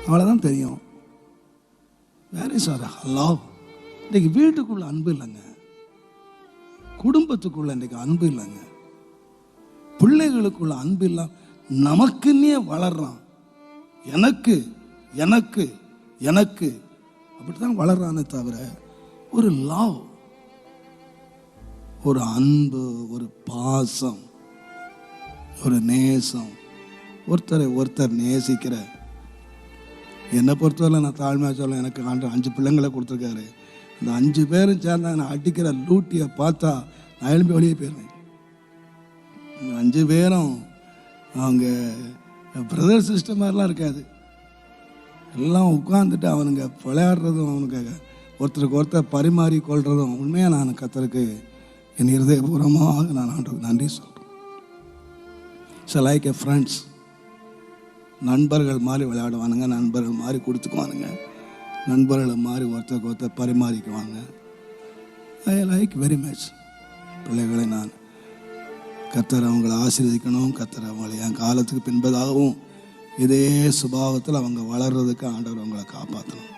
அவ்வளோதான் தெரியும். வேற சார் லவ். இன்றைக்கு வீட்டுக்குள்ள அன்பு இல்லைங்க, குடும்பத்துக்குள்ள இன்றைக்கு அன்பு இல்லைங்க, பிள்ளைகளுக்குள்ள அன்பு இல்லை. நமக்குன்னே வளர்றான். எனக்கு எனக்கு எனக்கு அப்படித்தான் வளர்றானே தவிர ஒரு லவ், ஒரு அன்பு, ஒரு பாசம், ஒரு நேசம், ஒருத்தரை ஒருத்தர் நேசிக்கிற. என்னை பொறுத்தவரை நான் தாழ்மையாக சொல்ல, எனக்கு 5 பிள்ளைங்களை கொடுத்துருக்காரு. இந்த 5 பேரும் சேர்ந்தா நான் அடிக்கிற லூட்டியை பார்த்தா நான் எழும்பி வெளியே போயிடுவேன். 5 பேரும் அவங்க பிரதர் சிஸ்டர் மாதிரிலாம் இருக்காது. எல்லாம் உட்காந்துட்டு அவனுங்க விளையாடுறதும், அவனுக்கு ஒருத்தருக்கு ஒருத்தர் பரிமாறி கொள்றதும் உண்மையாக நான் கர்த்தருக்கு என் இருதயபூர்வமாக நான் ஆண்டவருக்கு நன்றி சொல்கிறேன். ஸோ லைக் எ ஃப்ரெண்ட்ஸ், நண்பர்கள் மாதிரி விளையாடுவானுங்க, நண்பர்கள் மாதிரி கொடுத்துக்குவானுங்க, நண்பர்களை மாதிரி ஒருத்தருக்கு ஒருத்தர் பரிமாறிக்குவாங்க. I like very much. பிள்ளைகளை நான் கர்த்தர் அவங்களை ஆசீர்வதிக்கணும், கர்த்தர் அவங்களை என் காலத்துக்கு பின்பதாகவும் இதே சுபாவத்தில் அவங்க வளர்றதுக்கு ஆண்டவர் அவங்களை காப்பாற்றணும்.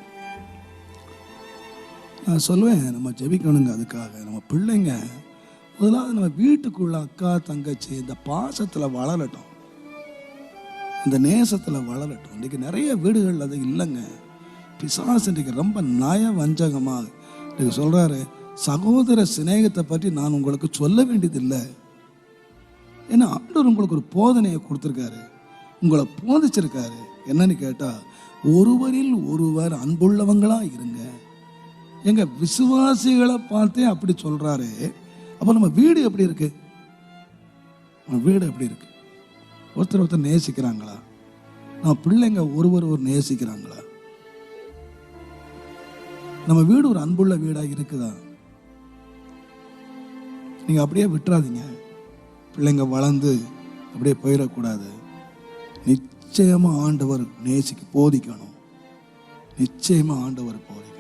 நான் சொல்லுவேன், நம்ம ஜெபிக்கணுங்க அதுக்காக. நம்ம பிள்ளைங்க முதலாவது நம்ம வீட்டுக்குள்ள அக்கா தங்கச்சி இந்த பாசத்தில் வளரட்டும், இந்த நேசத்தில் வளரட்டும். இன்றைக்கி நிறைய வீடுகள் அது இல்லைங்க. பிசாசு இன்றைக்கி ரொம்ப நய வஞ்சகமாக இன்றைக்கி சொல்கிறாரு, சகோதர சிநேகத்தை பற்றி நான் உங்களுக்கு சொல்ல வேண்டியதில்லை. ஏன்னா ஆண்டவர் உங்களுக்கு ஒரு போதனையை கொடுத்துருக்காரு, உங்களை போதிச்சிருக்காரு. என்னன்னு கேட்டால், ஒருவரில் ஒருவர் அன்புள்ளவங்களா இருங்க. எங்க விசுவாசிகளை பார்த்தே அப்படி சொல்றாரு. அப்போ நம்ம வீடு எப்படி இருக்கு? நம்ம வீடு எப்படி இருக்கு? ஒருத்தர் ஒருத்தர் நேசிக்கிறாங்களா? நம்ம பிள்ளைங்க ஒருவர் ஒரு நேசிக்கிறாங்களா? நம்ம வீடு ஒரு அன்புள்ள வீடாக இருக்குதா? நீங்க அப்படியே விட்டுறாதீங்க. பிள்ளைங்க வளர்ந்து அப்படியே போயிடக்கூடாது. நிச்சயமா ஆண்டவர் போதிக்கணும். நிச்சயமா ஆண்டவர் போதிக்கணும்.